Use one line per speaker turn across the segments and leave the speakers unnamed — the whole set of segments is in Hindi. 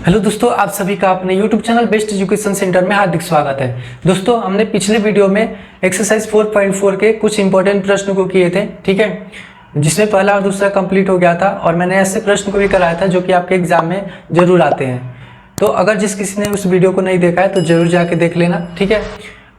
हेलो दोस्तों, आप सभी का अपने YouTube channel best education centre में हार्दिक स्वागत है। दोस्तों, हमने पिछले वीडियो में एक्सरसाइज 4.4 के कुछ इंपॉर्टेंट प्रश्न को किए थे, ठीक है, जिसमें पहला और दूसरा कंप्लीट हो गया था और मैंने ऐसे प्रश्न को भी कराया था जो कि आपके एग्जाम में जरूर आते हैं। तो अगर जिस किसी ने उस वीडियो को नहीं देखा है तो जरूर जाके देख लेना, ठीक है।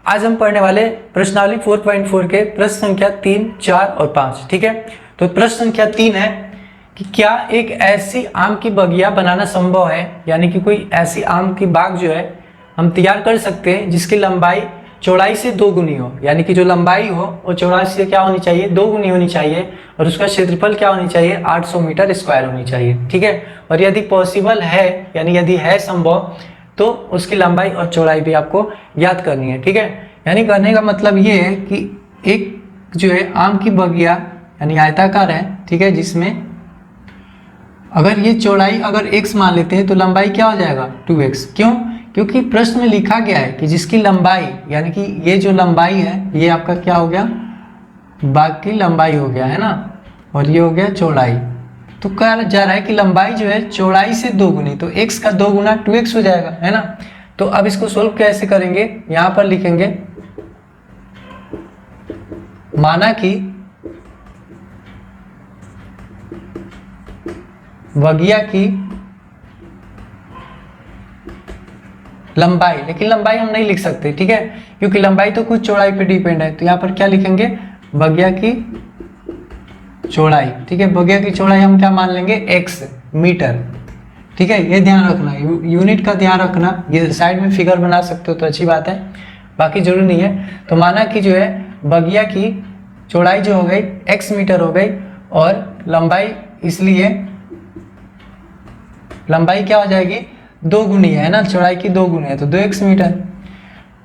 आज हम पढ़ने वाले प्रश्नावली 4.4 के प्रश्न संख्या 3, 4 और 5, ठीक है। तो प्रश्न संख्या 3 है कि क्या एक ऐसी आम की बगिया बनाना संभव है, यानी कि कोई ऐसी आम की बाग जो है हम तैयार कर सकते हैं जिसकी लंबाई चौड़ाई से 2 गुनी हो, यानी कि जो लंबाई हो वो चौड़ाई से क्या होनी चाहिए, 2 गुनी होनी चाहिए, और उसका क्षेत्रफल क्या होनी चाहिए, 800 मीटर स्क्वायर होनी चाहिए, ठीक है। और यदि पॉसिबल है, यानी यदि है संभव, तो उसकी लंबाई और चौड़ाई भी आपको ज्ञात करनी है, ठीक है। यानी करने का मतलब ये है कि एक जो है आम की बगिया यानी आयताकार है, ठीक है, जिसमें अगर ये चौड़ाई अगर x मान लेते हैं तो लंबाई क्या हो जाएगा 2x। क्यों? क्योंकि प्रश्न में लिखा गया है कि जिसकी लंबाई यानी कि ये जो लंबाई है ये आपका क्या हो गया, बाग की लंबाई हो गया, है ना, और ये हो गया चौड़ाई। तो कहा जा रहा है कि लंबाई जो है चौड़ाई से 2 गुनी, तो x का 2 गुना 2x हो जाएगा, है ना। तो अब इसको सोल्व कैसे करेंगे, यहां पर लिखेंगे माना कि बगिया की लंबाई, लेकिन लंबाई हम नहीं लिख सकते, ठीक है, क्योंकि लंबाई तो कुछ चौड़ाई पे डिपेंड है। तो यहाँ पर क्या लिखेंगे, बगिया की चौड़ाई, ठीक है। बगिया की चौड़ाई हम क्या मान लेंगे, x मीटर, ठीक है। ये ध्यान रखना, यूनिट का ध्यान रखना। ये साइड में फिगर बना सकते हो तो अच्छी बात है, बाकी जरूरी नहीं है। तो माना कि जो है बगिया की चौड़ाई जो हो गई x मीटर हो गई, और लंबाई इसलिए लंबाई क्या हो जाएगी 2 गुनी है ना, चौड़ाई की 2 गुनी है, तो 2x मीटर।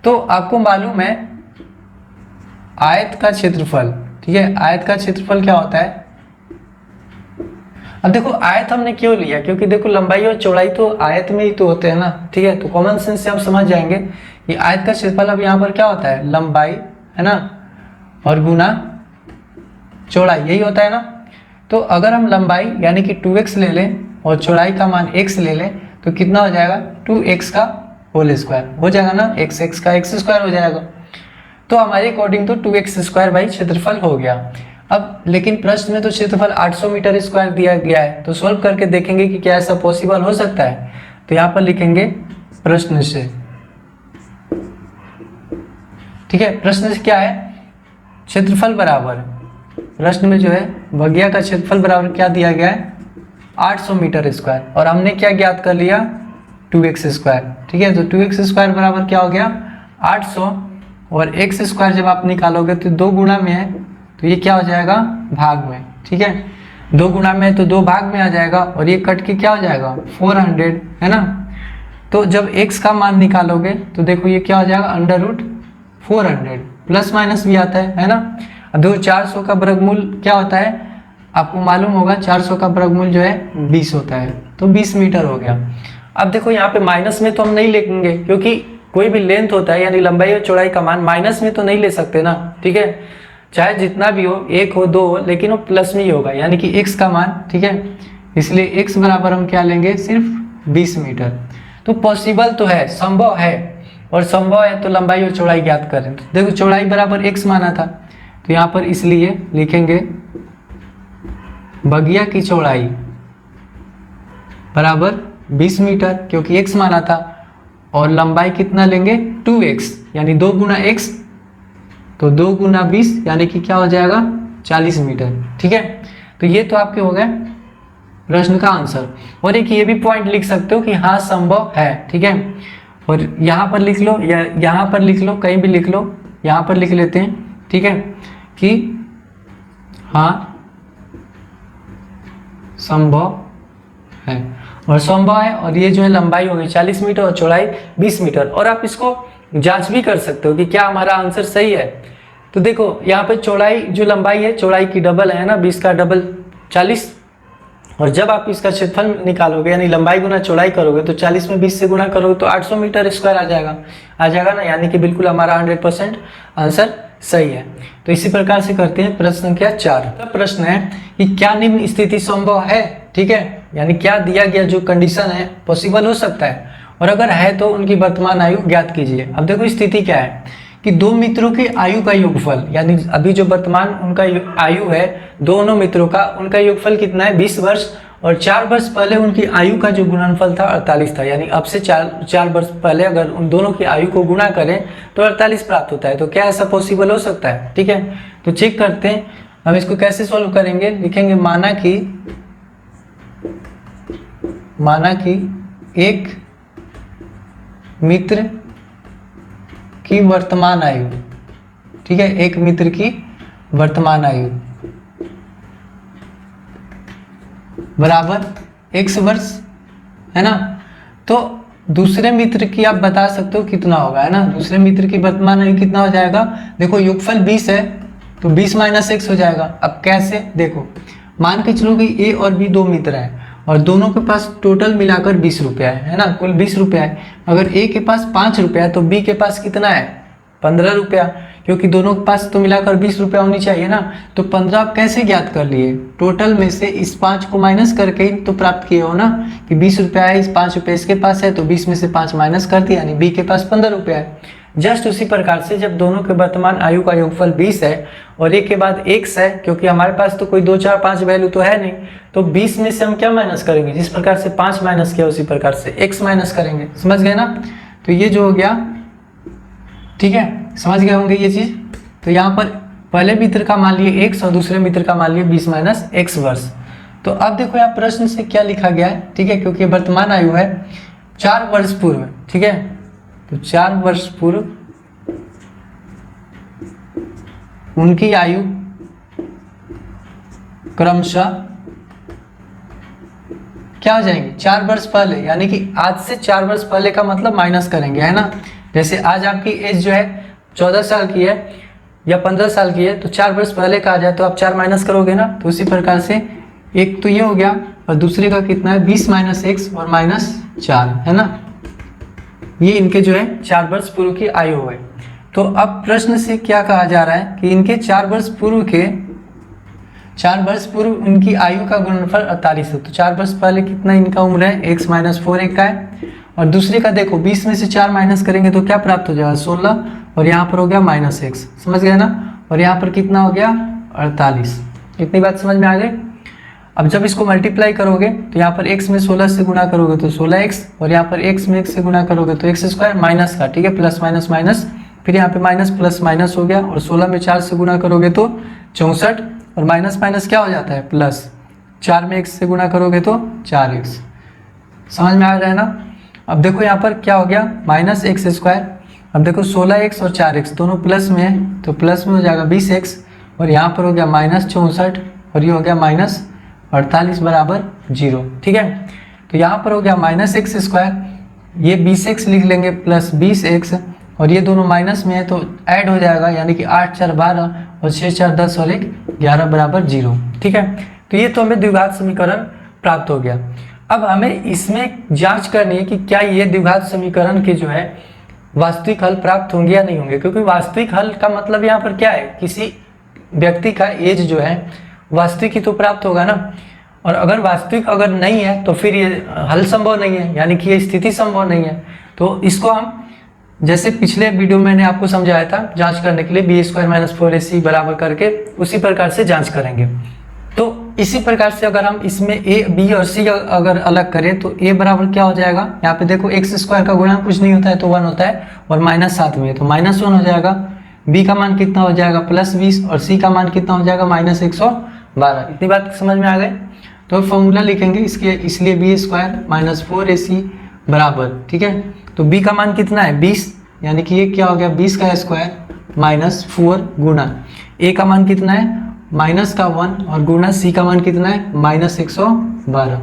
तो आपको मालूम है आयत का क्षेत्रफल, ठीक है, आयत का क्षेत्रफल क्या होता है। अब देखो आयत हमने क्यों लिया, क्योंकि देखो लंबाई और चौड़ाई तो आयत में ही तो होते हैं ना, ठीक है। तो कॉमन सेंस से आप समझ जाएंगे कि आयत का क्षेत्रफल अब यहाँ पर क्या होता है, लंबाई, है ना, और गुना चौड़ाई, यही होता है ना। तो अगर हम लंबाई यानी कि 2x ले लें और चौड़ाई का मान x ले लें तो कितना हो जाएगा, 2x का होल स्क्वायर हो जाएगा ना, x का x स्क्वायर हो जाएगा। तो हमारे अकॉर्डिंग तो 2x स्क्वायर बाई क्षेत्रफल हो गया। अब लेकिन प्रश्न में तो क्षेत्रफल 800 मीटर स्क्वायर दिया गया है, तो सॉल्व करके देखेंगे कि क्या ऐसा पॉसिबल हो सकता है। तो यहाँ पर लिखेंगे प्रश्न से, ठीक है। प्रश्न से क्या है, क्षेत्रफल बराबर, प्रश्न में जो है बगिया का क्षेत्रफल बराबर क्या दिया गया है, 800 मीटर स्क्वायर, और हमने क्या ज्ञात कर लिया 2x स्क्वायर, ठीक है। तो 2x स्क्वायर बराबर क्या हो गया 800, और x स्क्वायर जब आप निकालोगे तो 2 गुना में है, तो ये क्या हो जाएगा भाग में, ठीक है। 2 गुना में है तो 2 भाग में आ जाएगा, और ये कट के क्या हो जाएगा 400, है ना। तो जब x का मान निकालोगे तो देखो ये क्या हो जाएगा √400, प्लस माइनस भी आता है ना। अब देखो 400 का वर्गमूल क्या होता है, आपको मालूम होगा 400 का वर्गमूल जो है 20 होता है, तो 20 मीटर हो गया। अब देखो यहाँ पे माइनस में तो हम नहीं लिखेंगे, क्योंकि कोई भी लेंथ होता है यानी लंबाई और चौड़ाई का मान माइनस में तो नहीं ले सकते ना, ठीक है। चाहे जितना भी हो, 1 हो 2 हो, लेकिन वो प्लस में ही होगा, यानी कि x का मान, ठीक है। इसलिए x बराबर हम क्या लेंगे, सिर्फ 20 मीटर। तो पॉसिबल तो है, संभव है, और संभव है तो लंबाई और चौड़ाई ज्ञात करें। तो देखो चौड़ाई बराबर x माना था, तो यहाँ पर इसलिए लिखेंगे बगिया की चौड़ाई बराबर 20 मीटर, क्योंकि x माना था, और लंबाई कितना लेंगे 2x, यानी 2 गुना x, तो 2 गुना 20 यानी कि क्या हो जाएगा 40 मीटर, ठीक है। तो ये तो आपके हो गए प्रश्न का आंसर। और एक ये भी पॉइंट लिख सकते हो कि हाँ संभव है, ठीक है। और यहाँ पर लिख लो या यहाँ पर लिख लो, कहीं भी लिख लो, यहाँ पर लिख लेते हैं, ठीक है, कि हाँ संभव है, और संभव है। और ये जो है लंबाई हो गई 40 मीटर और चौड़ाई 20 मीटर। और आप इसको जांच भी कर सकते हो कि क्या हमारा आंसर सही है। तो देखो यहाँ पे चौड़ाई जो लंबाई है चौड़ाई की डबल है ना, 20 का डबल 40, और जब आप इसका क्षेत्रफल निकालोगे यानी लंबाई गुना चौड़ाई करोगे तो 40 में 20 से गुना करोगे तो 800 मीटर स्क्वायर आ जाएगा ना, यानी कि बिल्कुल हमारा 100% आंसर सही है। तो इसी प्रकार से करते हैं प्रश्न संख्या 4। तो प्रश्न है कि क्या निम्न स्थिति संभव है, ठीक है, यानी क्या दिया गया जो कंडीशन है पॉसिबल हो सकता है, और अगर है तो उनकी वर्तमान आयु ज्ञात कीजिए। अब देखो स्थिति क्या है कि दो मित्रों की आयु का योगफल, यानी अभी जो वर्तमान उनका आयु है दोनों मित्रों का, उनका योगफल कितना है 20 वर्ष, और 4 वर्ष पहले उनकी आयु का जो गुणनफल था 48 था। यानी अब से 4 वर्ष पहले अगर उन दोनों की आयु को गुणा करें तो 48 प्राप्त होता है। तो क्या ऐसा पॉसिबल हो सकता है, ठीक है। तो चेक करते हैं हम इसको कैसे सॉल्व करेंगे। लिखेंगे माना कि एक मित्र की वर्तमान आयु, ठीक है, एक मित्र की वर्तमान आयु बराबर x वर्ष, है ना। तो दूसरे मित्र की आप बता सकते हो कितना होगा, है ना। दूसरे मित्र की वर्तमान आयु कितना हो जाएगा, देखो योगफल 20 है तो 20 माइनस x हो जाएगा। अब कैसे, देखो मान के चलो कि a और b दो मित्र हैं और दोनों के पास टोटल मिलाकर 20 रुपया है ना, कुल 20 रुपया है। अगर a के पास 5 रुपया है तो b के पास कितना है 15 रुपया, क्योंकि दोनों के पास तो मिलाकर 20 रुपया होनी चाहिए ना। तो 15 आप कैसे ज्ञात कर लिए, टोटल में से इस 5 को माइनस करके ही तो प्राप्त किए हो ना, कि 20 रुपया है, इस 5 रुपये इसके पास है तो 20 में से 5 माइनस कर दिया, यानी b के पास 15 रुपया है। जस्ट उसी प्रकार से जब दोनों के वर्तमान आयु का योगफल 20 है और एक के बाद x है, क्योंकि हमारे पास तो कोई 2 4 5 वैल्यू तो है नहीं, तो 20 में से हम क्या माइनस करेंगे, जिस प्रकार से 5 माइनस किया उसी प्रकार से x माइनस करेंगे। समझ गए ना। तो ये जो हो गया, ठीक है, समझ गए होंगे ये चीज। तो यहाँ पर पहले मित्र का मान लिए x और दूसरे मित्र का मान लिए 20 माइनस x वर्ष। तो अब देखो यहाँ प्रश्न से क्या लिखा गया है, ठीक है, क्योंकि वर्तमान आयु है 4 वर्ष पूर्व, ठीक है। तो 4 वर्ष पूर्व उनकी आयु क्रमशः क्या हो जाएंगे 4 वर्ष पहले, यानी कि आज से 4 वर्ष पहले का मतलब माइनस करेंगे, है ना। जैसे आज आपकी एज जो है 14 साल की है या 15 साल की है, तो 4 वर्ष पहले का आ जाए तो आप 4 माइनस करोगे ना। तो उसी प्रकार से एक तो ये हो गया और दूसरे का कितना है 20 माइनस x और माइनस 4, है ना। ये इनके जो है 4 वर्ष पूर्व की आयु है। तो अब प्रश्न से क्या कहा जा रहा है कि इनके 4 वर्ष पूर्व उनकी आयु का गुणनफल 48 है। तो 4 वर्ष पहले कितना इनका उम्र है, x माइनस 4 एक का है, और दूसरे का देखो 20 में से 4 माइनस करेंगे तो क्या प्राप्त हो जाएगा 16, और यहाँ पर हो गया माइनस x, समझ गए ना। और यहाँ पर कितना हो गया 48। इतनी बात समझ में आ गई। अब जब इसको मल्टीप्लाई करोगे तो यहाँ पर x में 16 से गुणा करोगे तो 16x, और यहाँ पर x में x से गुणा करोगे तो x स्क्वायर माइनस का, ठीक है, प्लस माइनस माइनस, फिर यहाँ पे माइनस प्लस माइनस हो गया, और 16 में 4 से गुणा करोगे तो 64, और माइनस माइनस क्या हो जाता है प्लस, 4 में x से गुणा करोगे तो 4x। समझ में आ रहा है ना। अब देखो यहाँ पर क्या हो गया माइनस एक्स स्क्वायर। अब देखो 16x और 4x दोनों प्लस में है तो प्लस में हो जाएगा 20x, और यहाँ पर हो गया माइनस 64, और ये हो गया माइनस 48 बराबर 0, ठीक है। तो यहाँ पर हो गया माइनस एक्स स्क्वायर, ये 20x लिख लेंगे प्लस 20x, और ये दोनों माइनस में है तो ऐड हो जाएगा, यानी कि 8 4 12 और 6 4 10 और 1 11 बराबर 0, ठीक है। तो ये तो हमें द्विघात समीकरण प्राप्त हो गया। अब हमें इसमें जांच करनी है कि क्या ये द्विघात समीकरण के जो है वास्तविक हल प्राप्त होंगे या नहीं होंगे, क्योंकि वास्तविक हल का मतलब यहाँ पर क्या है, किसी व्यक्ति का एज जो है वास्तविक ही तो प्राप्त होगा ना। और अगर वास्तविक अगर नहीं है तो फिर ये हल संभव नहीं है, यानी कि ये स्थिति संभव नहीं है। तो इसको हम जैसे पिछले वीडियो में मैंने आपको समझाया था जांच करने के लिए बी स्क्वायर माइनस 4ac बराबर करके, उसी प्रकार से जांच करेंगे। तो इसी प्रकार से अगर हम इसमें a b और c अगर अलग करें तो a बराबर क्या हो जाएगा, यहाँ पे देखो एक्स स्क्वायर का गुणा कुछ नहीं होता है तो 1 होता है, और माइनस 7 में तो माइनस 1 हो जाएगा। b का मान कितना हो जाएगा प्लस 20, और c का मान कितना हो जाएगा माइनस 112। इतनी बात समझ में आ गई। तो फॉर्मूला लिखेंगे इसके, इसलिए बी स्क्वायर माइनस 4ac बराबर, ठीक है। तो b का मान कितना है 20, यानी कि ये क्या हो गया 20 का स्क्वायर माइनस 4 गुना a का मान कितना है माइनस का 1, और गुना c का मान कितना है माइनस 112,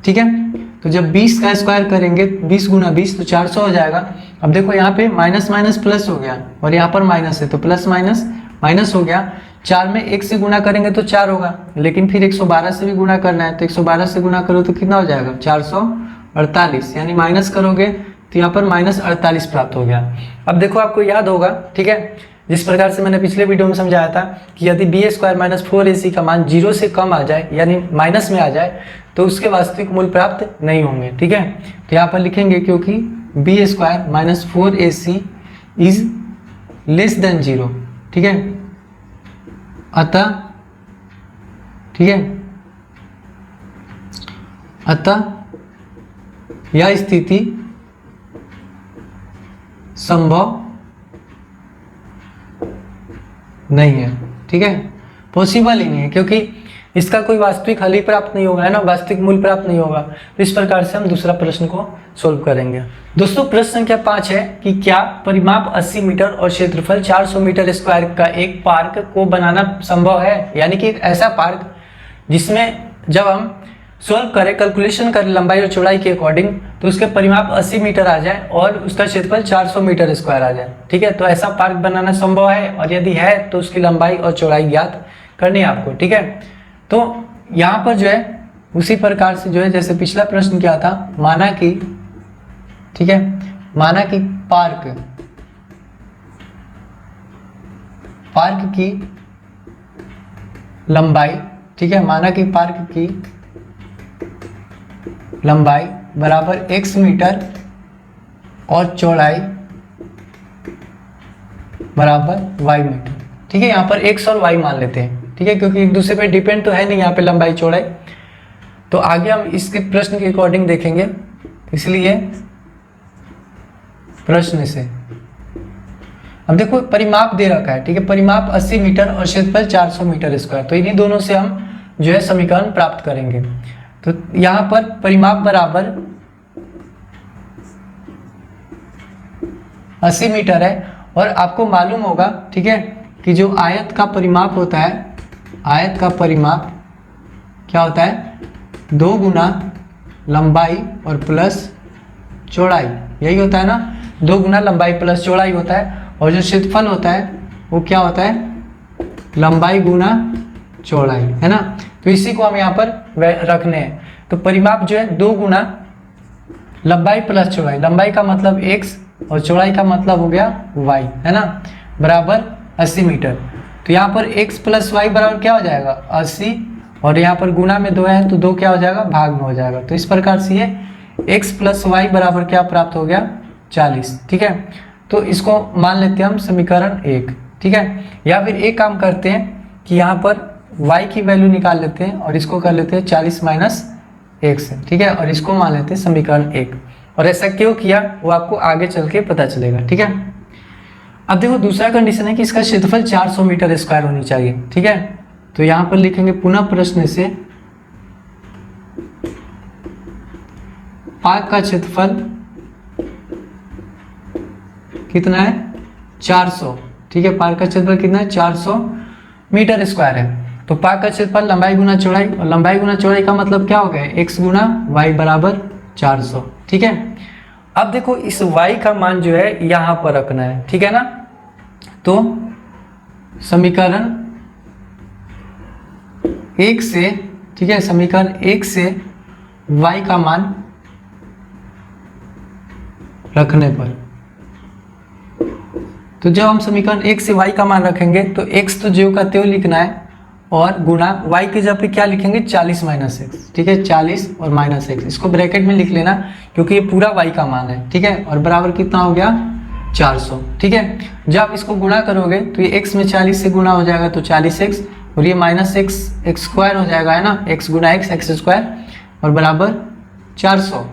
ठीक है। तो जब 20 का स्क्वायर करेंगे 20 गुना 20 तो 400 हो जाएगा। अब देखो यहाँ पे माइनस माइनस प्लस हो गया, और यहाँ पर माइनस है तो प्लस माइनस माइनस हो गया। 4 में 1 से गुना करेंगे तो 4 होगा, लेकिन फिर 112 से भी गुना करना है तो 112 से गुना करो तो कितना हो जाएगा 448, यानी माइनस करोगे तो यहाँ पर माइनस 48 प्राप्त हो गया। अब देखो आपको याद होगा, ठीक है, जिस प्रकार से मैंने पिछले वीडियो में समझाया था कि यदि बी स्क्वायर माइनस 4ac का मान 0 से कम आ जाए यानी माइनस में आ जाए तो उसके वास्तविक मूल प्राप्त नहीं होंगे। ठीक है, तो यहाँ पर लिखेंगे क्योंकि B square minus 4ac is less than 0। ठीक है, अतः ठीक है, अतः यह स्थिति संभव नहीं है। ठीक है, पॉसिबल ही नहीं है क्योंकि इसका कोई वास्तविक हल ही प्राप्त नहीं होगा, है ना, वास्तविक मूल्य प्राप्त नहीं होगा। तो इस प्रकार से हम दूसरा प्रश्न को सोल्व करेंगे। दोस्तों प्रश्न संख्या 5 है कि क्या परिमाप 80 मीटर और क्षेत्रफल 400 मीटर स्क्वायर का एक पार्क को बनाना संभव है, यानी कि एक ऐसा पार्क जिसमें जब हम सोल्व करें, कैलकुलेशन करें लंबाई और चौड़ाई के अकॉर्डिंग, तो उसके परिमाप 80 मीटर आ जाए और उसका क्षेत्रफल 400 मीटर स्क्वायर आ जाए। ठीक है, तो ऐसा पार्क बनाना संभव है और यदि है तो उसकी लंबाई और चौड़ाई ज्ञात करनी है आपको। ठीक है, तो यहाँ पर जो है उसी प्रकार से जो है जैसे पिछला प्रश्न क्या था, माना कि ठीक है, माना कि पार्क की लंबाई, ठीक है, माना कि पार्क की लंबाई बराबर x मीटर और चौड़ाई बराबर y मीटर। ठीक है, यहाँ पर x और y मान लेते हैं। ठीक है, क्योंकि एक दूसरे पे डिपेंड तो है नहीं यहाँ पे लंबाई चौड़ाई। तो आगे हम इसके प्रश्न के अकॉर्डिंग देखेंगे, इसलिए प्रश्न से अब देखो परिमाप दे रखा है। ठीक है, परिमाप 80 मीटर और क्षेत्रफल 400 मीटर स्क्वायर, तो इन्हीं दोनों से हम जो है समीकरण प्राप्त करेंगे। तो यहाँ पर परिमाप बराबर 80 मीटर है और आपको मालूम होगा, ठीक है, कि जो आयत का परिमाप होता है, आयत का परिमाप क्या होता है, 2 गुना लंबाई और प्लस चौड़ाई, यही होता है ना, 2 गुना लंबाई प्लस चौड़ाई होता है। और जो क्षेत्रफल होता है वो क्या होता है, लंबाई गुना चौड़ाई, है ना। तो इसी को हम यहाँ पर रखने हैं। तो परिमाप जो है 2 गुना लंबाई प्लस चौड़ाई, लंबाई का मतलब x और चौड़ाई का मतलब हो गया y, है ना, बराबर 80 मीटर। तो यहाँ पर x प्लस वाई बराबर क्या हो जाएगा 80, और यहाँ पर गुना में 2 है तो 2 क्या हो जाएगा, भाग में हो जाएगा। तो इस प्रकार से ये x प्लस वाई बराबर क्या प्राप्त हो गया 40। ठीक है, तो इसको मान लेते हैं हम समीकरण 1। ठीक है, या फिर एक काम करते हैं कि यहाँ पर y की वैल्यू निकाल लेते हैं और इसको कर लेते हैं 40 माइनस x। ठीक है, और इसको मान लेते हैं समीकरण 1। और ऐसा क्यों किया वो आपको आगे चल के पता चलेगा। ठीक है, अब देखो दूसरा कंडीशन है कि इसका क्षेत्रफल 400 मीटर स्क्वायर होनी चाहिए। ठीक है, तो यहाँ पर लिखेंगे पुनः प्रश्न से पार्क का क्षेत्रफल कितना है 400। ठीक है, पार्क का क्षेत्रफल कितना है 400 मीटर स्क्वायर है। तो पार्क का क्षेत्रफल लंबाई गुना चौड़ाई, और लंबाई गुना चौड़ाई का मतलब क्या हो गया x गुना y बराबर 400। ठीक है, अब देखो इस y का मान जो है यहाँ पर रखना है। ठीक है ना, तो समीकरण 1 से, ठीक है, समीकरण 1 से y का मान रखने पर, तो जब हम समीकरण 1 से y का मान रखेंगे तो x तो ज्यों का त्यों लिखना है और गुना y के जगह पे क्या लिखेंगे 40 माइनस एक्स। ठीक है, 40 और माइनस एक्स, इसको ब्रैकेट में लिख लेना क्योंकि ये पूरा y का मान है। ठीक है, और बराबर कितना हो गया 400। ठीक है, जब आप इसको गुणा करोगे तो ये x में 40 से गुणा हो जाएगा तो 40x, और ये माइनस एक्स एक्स स्क्वायर हो जाएगा, है ना, x गुना एक्स एक्स स्क्वायर, और बराबर 400।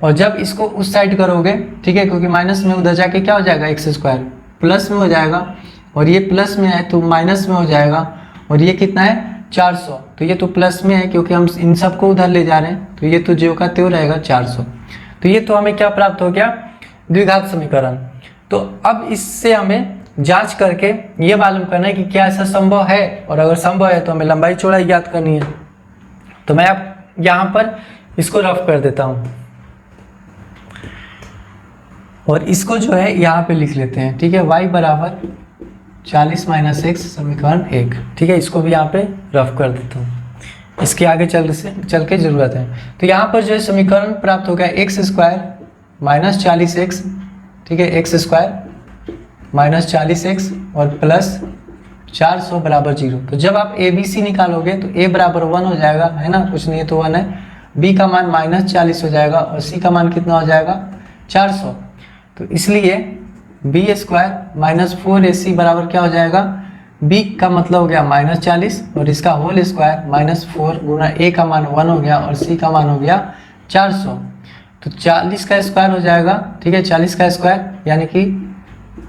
और जब इसको उस साइड करोगे, ठीक है, क्योंकि माइनस में उधर जाके क्या हो जाएगा एक्स स्क्वायर प्लस में हो जाएगा, और ये प्लस में है तो माइनस में हो जाएगा, और ये कितना है 400, तो ये तो प्लस में है क्योंकि हम इन सबको उधर ले जा रहे हैं, तो ये तो ज्यों का त्यों रहेगा 400। तो ये तो हमें क्या प्राप्त हो गया द्विघात समीकरण। तो अब इससे हमें जांच करके ये मालूम करना है कि क्या ऐसा संभव है, और अगर संभव है तो हमें लंबाई चौड़ाई ज्ञात करनी है। तो मैं अब यहाँ पर इसको रफ कर देता हूँ और इसको जो है यहाँ पे लिख लेते हैं। ठीक है, y बराबर 40 माइनस एक्स समीकरण 1। ठीक है, इसको भी यहाँ पे रफ कर देता हूँ, इसके आगे चल के जरूरत है। तो यहाँ पर जो है समीकरण प्राप्त हो गया एक्स स्क्वायर माइनस 40x, ठीक है, एक्स स्क्वायर -40x और प्लस 400 बराबर 0। तो जब आप ए बी सी निकालोगे तो ए बराबर 1 हो जाएगा, है ना, कुछ नहीं है तो 1 है। बी का मान -40 हो जाएगा और सी का मान कितना हो जाएगा 400। तो इसलिए बी स्क्वायर -4ac बराबर क्या हो जाएगा, बी का मतलब हो गया -40 और इसका होल स्क्वायर -4 गुना ए का मान 1 हो गया और सी का मान हो गया 400। तो 40 का स्क्वायर हो जाएगा, ठीक है, 40 का स्क्वायर यानी कि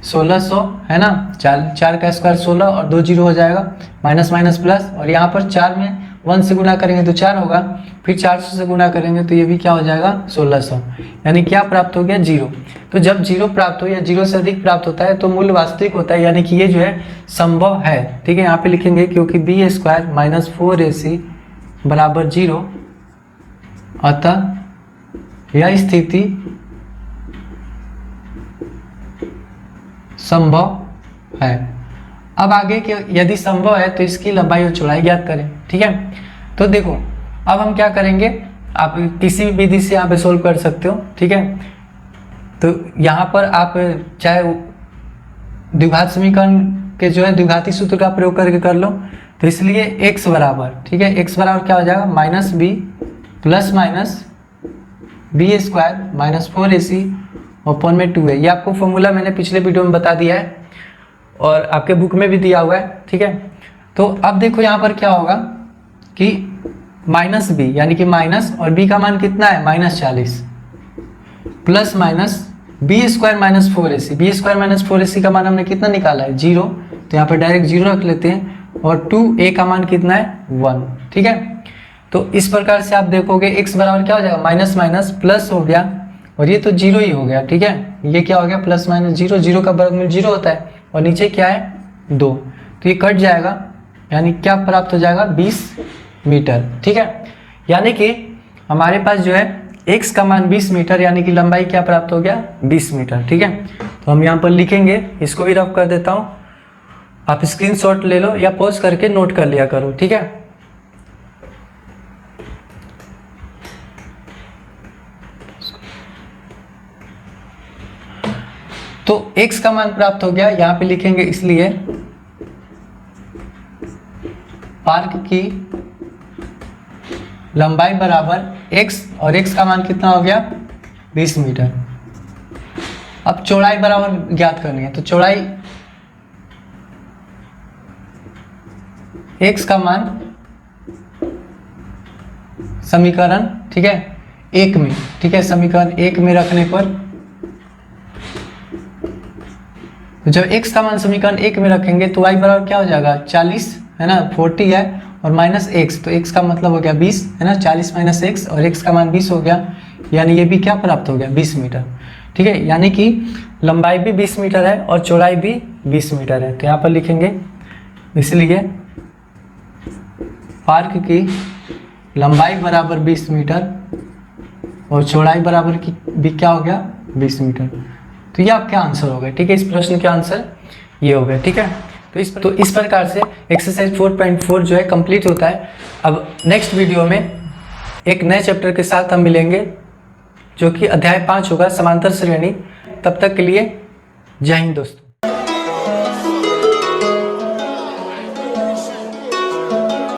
1600, है ना, 4 का स्क्वायर 16 और 2 जीरो हो जाएगा, माइनस माइनस प्लस, और यहाँ पर 4 में 1 से गुना करेंगे तो 4 होगा, फिर 400 से गुना करेंगे तो ये भी क्या हो जाएगा 1600, यानी क्या प्राप्त हो गया 0। तो जब 0 प्राप्त हो या 0 से अधिक प्राप्त होता है तो मूल्य वास्तविक होता है, यानी कि ये जो है संभव है, ठीक है। यहाँ पे लिखेंगे क्योंकि बी स्क्वायर -4ac बराबर 0, अतः यह स्थिति संभव है। अब आगे कि यदि संभव है तो इसकी लंबाई और चौड़ाई ज्ञात करें, ठीक है। तो देखो अब हम क्या करेंगे, आप किसी भी विधि से यहाँ पे सोल्व कर सकते हो, ठीक है। तो यहाँ पर आप चाहे द्विघात समीकरण के जो है द्विघाती सूत्र का प्रयोग करके कर लो। तो इसलिए x बराबर, ठीक है, x बराबर क्या हो जाएगा -b plus minus B square -4ac open में 2 है। ये आपको फॉर्मूला मैंने पिछले वीडियो में बता दिया है और आपके बुक में भी दिया हुआ है, ठीक है। तो अब देखो यहाँ पर क्या होगा कि -b यानी कि माइनस और b का मान कितना है -40 plus minus B square -4ac, B square -4ac का मान हमने कितना निकाला है 0, तो यहाँ पर डायरेक्ट 0 रख लेते हैं और 2a का मान कितना है 1, ठीक है। तो इस प्रकार से आप देखोगे x बराबर क्या हो जाएगा माइनस माइनस प्लस हो गया और ये तो 0 ही हो गया, ठीक है। ये क्या हो गया प्लस माइनस 0, 0 का वर्गमूल 0 होता है और नीचे क्या है 2, तो ये कट जाएगा, यानी क्या प्राप्त हो जाएगा 20 मीटर, ठीक है। यानी कि हमारे पास जो है x का मान 20 मीटर यानी कि लंबाई क्या प्राप्त हो गया 20 मीटर, ठीक है। तो हम यहाँ पर लिखेंगे, इसको भी रफ कर देता हूँ, आप स्क्रीनशॉट ले लो या पॉज करके नोट कर लिया करो, ठीक है। तो x का मान प्राप्त हो गया, यहाँ पे लिखेंगे इसलिए पार्क की लंबाई बराबर x और x का मान कितना हो गया 20 मीटर। अब चौड़ाई बराबर ज्ञात करनी है, तो चौड़ाई x का मान समीकरण, ठीक है, 1 में, ठीक है, समीकरण 1 में रखने पर तो जब x का मान समीकरण 1 में रखेंगे तो y बराबर क्या हो जाएगा 40, है ना, 40 है और माइनस x, तो x का मतलब हो गया 20, है ना, 40 माइनस x और x का मान 20 हो गया, यानी ये भी क्या प्राप्त हो गया 20 मीटर, ठीक है। यानी कि लंबाई भी 20 मीटर है और चौड़ाई भी 20 मीटर है। तो यहाँ पर लिखेंगे इसलिए पार्क की लंबाई बराबर 20 मीटर और चौड़ाई बराबर की भी क्या हो गया 20 मीटर। तो ये आपका आंसर हो गया, ठीक है, इस प्रश्न के आंसर ये हो गया, ठीक है। तो इस प्रकार से एक्सरसाइज 4.4 जो है कंप्लीट होता है। अब नेक्स्ट वीडियो में एक नए चैप्टर के साथ हम मिलेंगे जो कि अध्याय 5 होगा समांतर श्रेणी। तब तक के लिए जय हिंद दोस्तों।